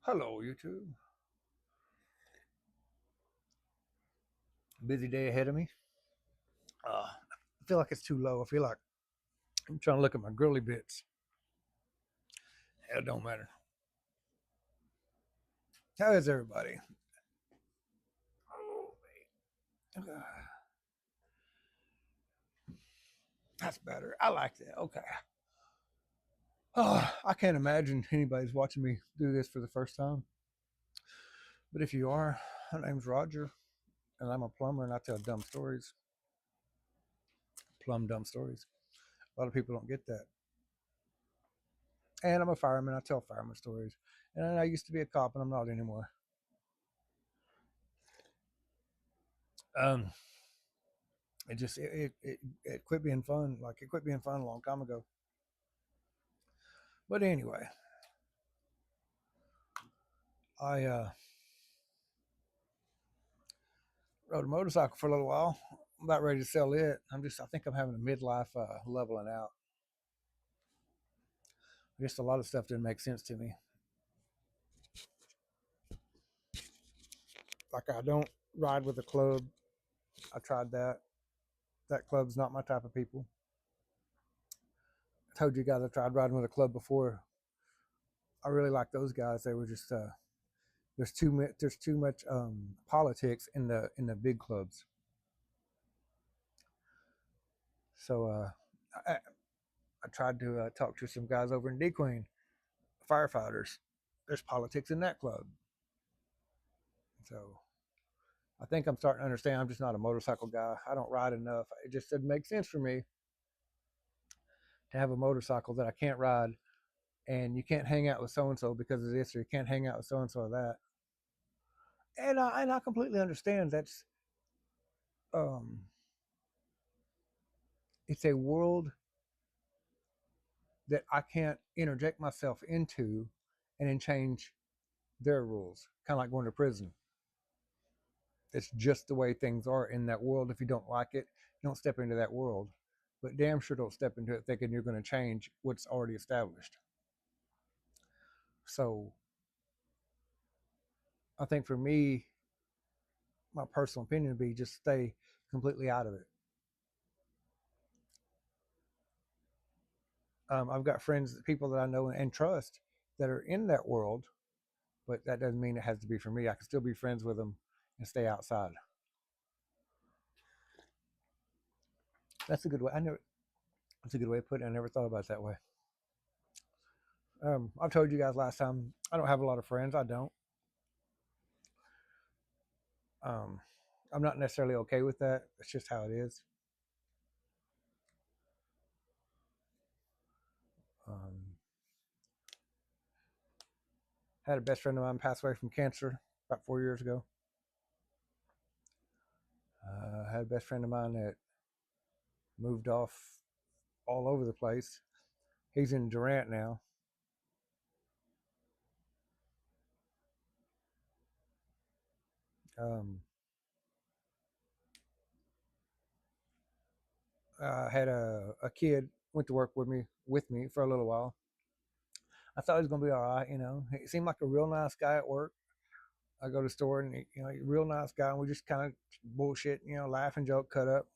Hello, YouTube. Busy day ahead of me. I feel like it's too low. I feel like I'm trying to look at my girly bits. It don't matter. How is everybody? Oh, that's better. I like that. Okay. I can't imagine anybody's watching me do this for the first time. But if you are, my name's Roger, and I'm a plumber, and I tell dumb stories. Plum dumb stories. A lot of people don't get that. And I'm a fireman. I tell fireman stories. And I used to be a cop, and I'm not anymore. Um, it quit being fun. Like it quit being fun a long time ago. But anyway, I rode a motorcycle for a little while. I'm about ready to sell it. I think I'm having a midlife leveling out. I guess a lot of stuff didn't make sense to me. Like I don't ride with a club. I tried that. That club's not my type of people. I told you guys I tried riding with a club before. I really like those guys. They were just there's too much politics in the big clubs. So I, I tried to talk to some guys over in D Queen, firefighters. There's politics in that club. So I think I'm starting to understand. I'm just not a motorcycle guy. I don't ride enough. It just didn't make sense for me to have a motorcycle that I can't ride, and you can't hang out with so and so because of this, or you can't hang out with so and so of that. And I completely understand. Um, it's a world that I can't interject myself into, and then change their rules. Kind of like going to prison. It's just the way things are in that world. If you don't like it, you don't step into that world. But damn sure don't step into it thinking you're going to change what's already established. So I think for me, my personal opinion would be just stay completely out of it. I've got friends, people that I know and trust that are in that world, but that doesn't mean it has to be for me. I can still be friends with them and stay outside. That's a good way. I never. That's a good way of putting it. I never thought about it that way. I've told you guys last time. I don't have a lot of friends. I don't. Um, I'm not necessarily okay with that. It's just how it is. Um, had a best friend of mine pass away from cancer about 4 years ago. Had a best friend of mine that moved off all over the place. He's in Durant now. Um, I had a kid went to work with me for a little while. I thought he was gonna be all right. You know, he seemed like a real nice guy at work. I go to the store and a real nice guy. And we just kind of bullshit, laugh and joke, cut up.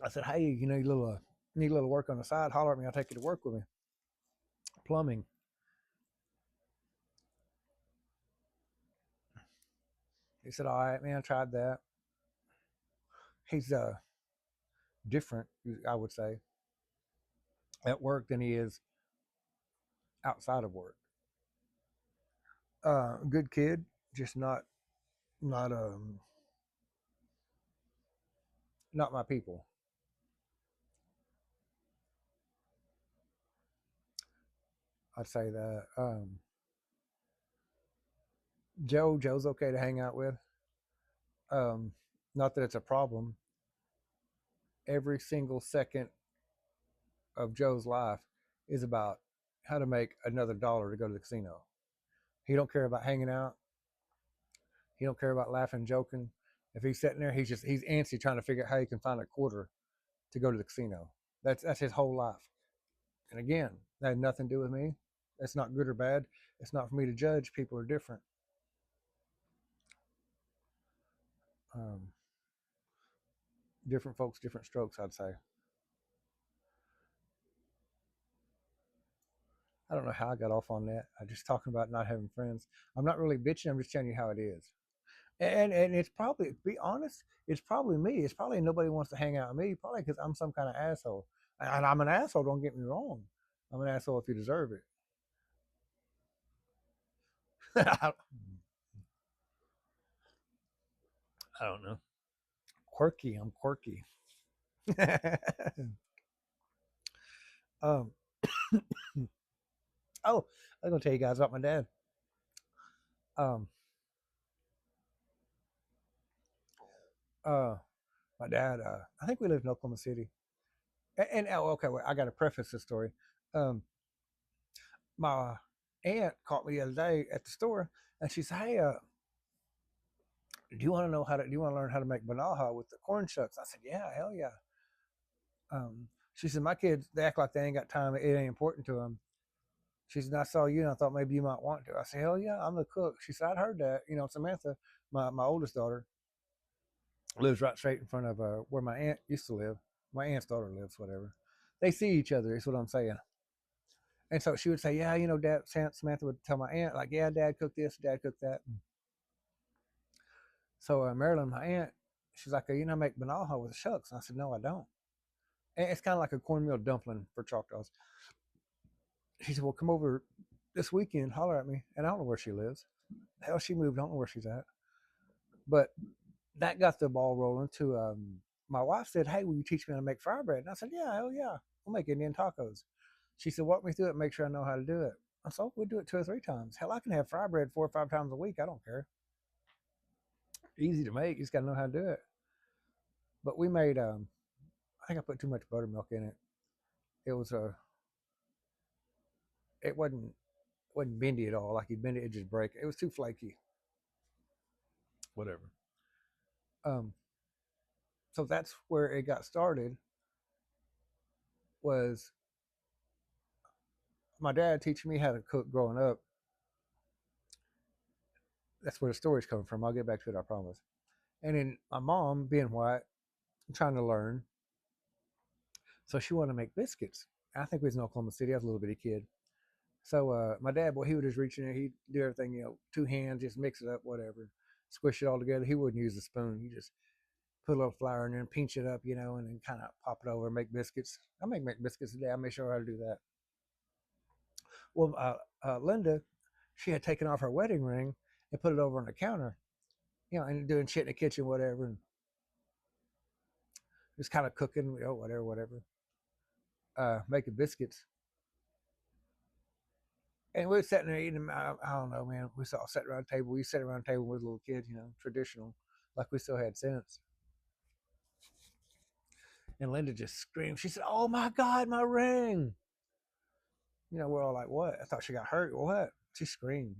I said, hey, need a little work on the side. Holler at me. I'll take you to work with me. Plumbing. He said, all right, man. I tried that. He's different, I would say, at work than he is outside of work. Good kid, just not not my people. I'd say that. Joe's okay to hang out with. Um, Not that it's a problem. Every single second of Joe's life is about how to make another dollar to go to the casino. He don't care about hanging out. He don't care about laughing, joking. If he's sitting there, he's antsy trying to figure out how he can find a quarter to go to the casino. That's his whole life. And again, That had nothing to do with me. It's not good or bad. It's not for me to judge. People are different. Um, Different folks, different strokes, I'd say. I don't know how I got off on that. I just talking about not having friends. I'm not really bitching. I'm just telling you how it is. And it's probably, to be honest, it's probably me. It's probably nobody wants to hang out with me. Probably because I'm some kind of asshole. And I'm an asshole. Don't get me wrong. I'm an asshole if you deserve it. I don't know. Quirky. I'm quirky. um. Oh, I'm gonna tell you guys about my dad. Um. Uh. My dad. I think we lived in Oklahoma City. And oh, okay. Wait, I got to preface this story. Um. My aunt caught me the other day at the store, and she said, "Hey, do you want to know how to? Do you want to learn how to make banaha with the corn shucks?" I said, "Yeah, hell yeah." She said, "My kids, they act like they ain't got time. It ain't important to them." She said, "I saw you, and I thought maybe you might want to." I said, "Hell yeah, I'm the cook." She said, "I'd heard that." Samantha, my oldest daughter, lives right straight in front of where my aunt used to live. My aunt's daughter lives, whatever. They see each other. Is what I'm saying. And so she would say, "Yeah, Dad." Samantha would tell my aunt, like, "Yeah, Dad cooked this, Dad cooked that." So Marilyn, my aunt, she's like, "You know, make banaha with the shucks." And I said, "No, I don't." And it's kind of like a cornmeal dumpling for Choctaws. She said, "Well, come over this weekend, holler at me." And I don't know where she lives. Hell, she moved. I don't know where she's at. But that got the ball rolling. To My wife said, "Hey, will you teach me how to make fry bread?" And I said, "Yeah, hell yeah, we'll make Indian tacos." She said, "Walk me through it. Make sure I know how to do it." I said, "Oh, we'll do it 2 or 3 times. Hell, I can have fry bread 4 or 5 times a week. I don't care. Easy to make. You just got to know how to do it." But we made. I think I put too much buttermilk in it. It was a. It wasn't bendy at all. Like you bend it, it just break. It was too flaky. Whatever. Um, so that's where it got started. Was my dad teaching me how to cook growing up. That's where the story's coming from. I'll get back to it, I promise. And then my mom, being white, trying to learn, so she wanted to make biscuits. I think we was in Oklahoma City. I was a little bitty kid. So my dad, boy, he would just reach in there. He'd do everything, 2 hands, just mix it up, whatever, squish it all together. He wouldn't use a spoon. He just put a little flour in there and pinch it up, and then kind of pop it over and make biscuits. I make biscuits today. I may show her how to do that. Well, Linda, she had taken off her wedding ring and put it over on the counter, and doing shit in the kitchen, whatever, and just kind of cooking, whatever, whatever, making biscuits. And we were sitting there eating them. I don't know, man. We all sat around the table. We sat around the table with little kids, traditional, like we still had sense. And Linda just screamed. She said, "Oh my God, my ring!" We're all like, "What?" I thought she got hurt. What? She screamed.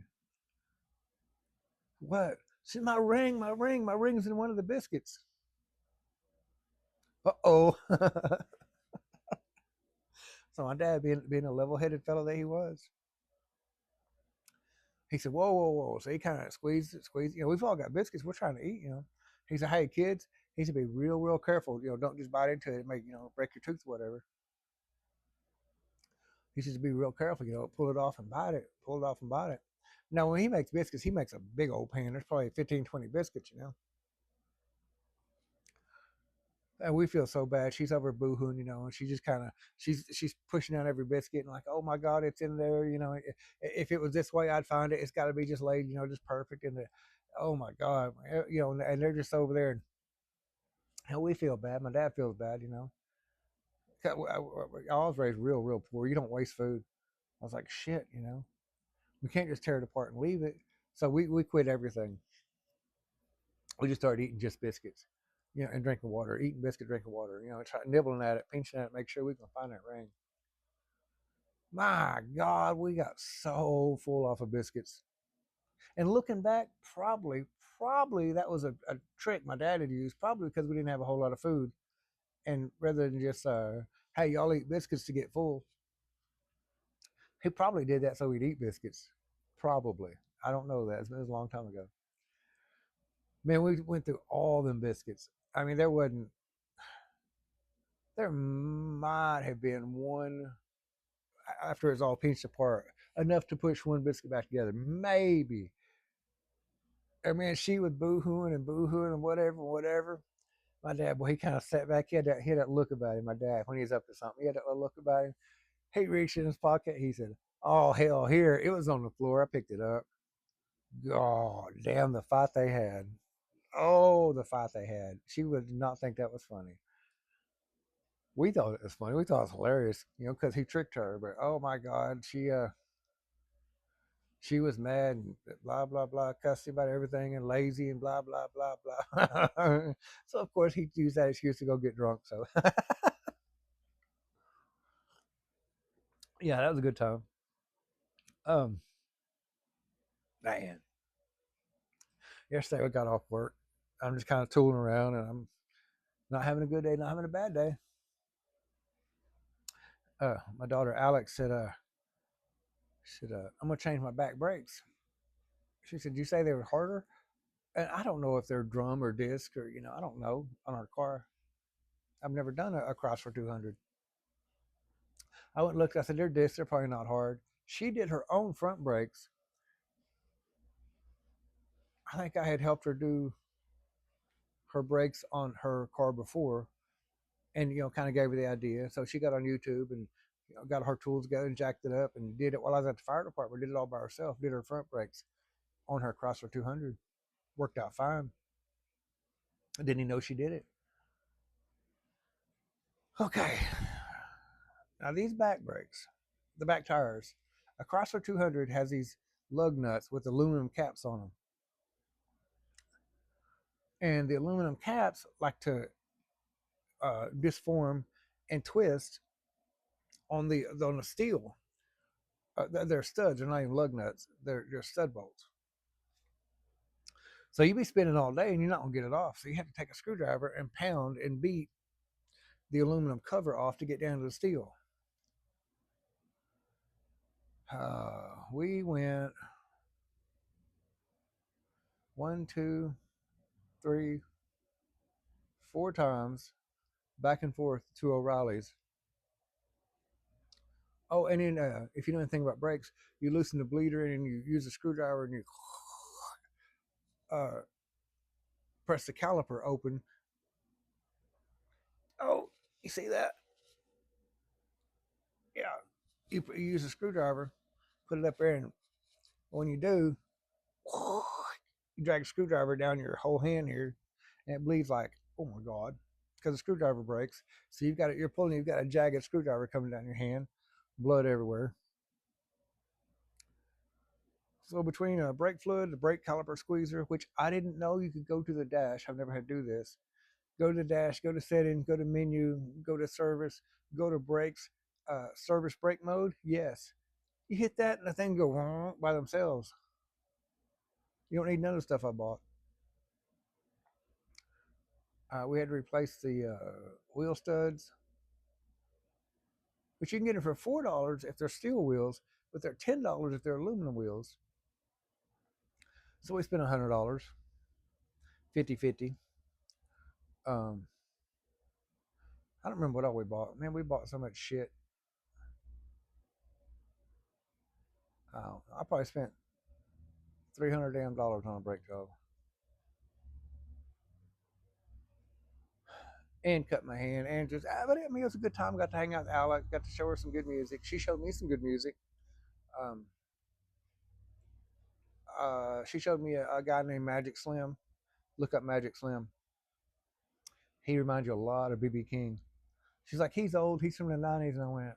What? She said, "My ring, my ring, my ring's in one of the biscuits." Uh-oh. So my dad, being a level-headed fellow that he was, he said, "Whoa, whoa, whoa." So he kind of squeezed it, squeezed. We've all got biscuits. We're trying to eat. He said, "Hey, kids," he said, "be real, real careful. Don't just bite into it and make, break your tooth or whatever." He says, "Be real careful. Pull it off and bite it. Pull it off and bite it." Now, when he makes biscuits, he makes a big old pan. There's probably 15, 20 biscuits. And we feel so bad. She's over boohooing, and she just kind of she's pushing out every biscuit and like, "Oh my God, it's in there." If it was this way, I'd find it. It's got to be just laid, just perfect. And oh my God, and they're just over there. And we feel bad. My dad feels bad. I was raised real, real poor. You don't waste food. I was like, shit. We can't just tear it apart and leave it. So we quit everything. We just started eating just biscuits, and drinking water, eating biscuit, drinking water, try nibbling at it, pinching at it, make sure we can find that ring. My God, we got so full off of biscuits. And looking back, probably that was a trick my dad had used, probably because we didn't have a whole lot of food. And rather than just, hey, y'all eat biscuits to get full, He probably did that so he'd eat biscuits. Probably. I don't know that. It was a long time ago. Man, we went through all them biscuits. I mean, there might have been one after it's all pinched apart, enough to push one biscuit back together. Maybe. I mean, she was boo-hooing and boo-hooing and whatever, whatever. My dad, boy, he kind of sat back. He had that look about him, my dad, when he was up to something. He had that little look about him. He reached in his pocket. He said, "Oh, hell, here." It was on the floor. I picked it up. God damn, the fight they had. Oh, the fight they had. She would not think that was funny. We thought it was funny. We thought it was hilarious, because he tricked her. But oh my God, she was mad and blah blah blah, cussed about everything and lazy and blah blah blah blah. So of course he used that excuse to go get drunk. So yeah, that was a good time. Um, man, yesterday we got off work. I'm just kind of tooling around and I'm not having a good day, not having a bad day. My daughter Alex said, I'm gonna change my back brakes. She said, "You say they were harder?" And I don't know if they're drum or disc or I don't know on our car. I've never done a cross for 200. I went and looked. I said, "They're discs. They're probably not hard." She did her own front brakes. I think I had helped her do her brakes on her car before, and kind of gave her the idea. So she got on YouTube and got her tools together and jacked it up and did it while I was at the fire department. Did it all by herself. Did her front brakes on her Chrysler 200. Worked out fine. I didn't even know she did it. Okay, now these back brakes, the back tires, a Chrysler 200 has these lug nuts with aluminum caps on them, and the aluminum caps like to disform and twist on the steel. They're studs. They're not even lug nuts. They're stud bolts. So you be spinning all day and you're not gonna get it off. So you have to take a screwdriver and pound and beat the aluminum cover off to get down to the steel. We went one, two, three, 4 times back and forth to O'Reilly's. Oh, and then if you know anything about brakes, you loosen the bleeder and you use a screwdriver and you uh, press the caliper open. Oh, you see that? Yeah. You use a screwdriver, put it up there, and when you do, you drag a screwdriver down your whole hand here, and it bleeds like, oh my God, because the screwdriver breaks. So you've got a jagged screwdriver coming down your hand, blood everywhere. So between a brake fluid, the brake caliper squeezer, which I didn't know you could go to the dash. I've never had to do this. Go to the dash, go to settings, go to menu, go to service, go to brakes, service brake mode. Yes. You hit that and the thing go by themselves. You don't need none of the stuff I bought. We had to replace the wheel studs, which you can get them for $4 if they're steel wheels, but they're $10 if they're aluminum wheels. So we spent $100, 50-50. Um, I don't remember what all we bought. Man, we bought so much shit. I probably spent $300 on a brake job and cut my hand and just. But I mean, it was a good time. Got to hang out with Alex. Got to show her some good music. She showed me some good music. Um, she showed me a guy named Magic Slim. Look up Magic Slim. He reminds you a lot of BB King. She's like, he's old. He's from the '90s, and I went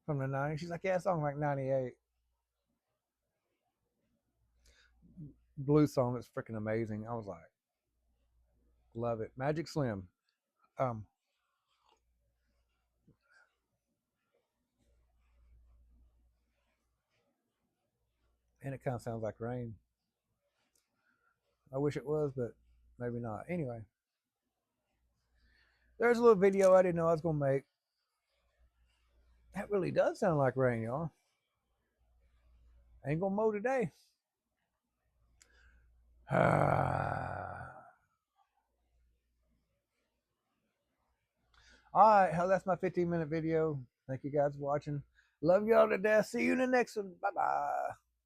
from the '90s. She's like, yeah, it's song like '98. Blue song that's freaking amazing. I was like, love it. Magic Slim. Um, and it kind of sounds like rain. I wish it was, but maybe not. Anyway, there's a little video I didn't know I was gonna make. That really does sound like rain, y'all. Ain't gonna mow today. All right, hell, that's my 15-minute video. Thank you guys for watching. Love y'all to death. See you in the next one. Bye bye.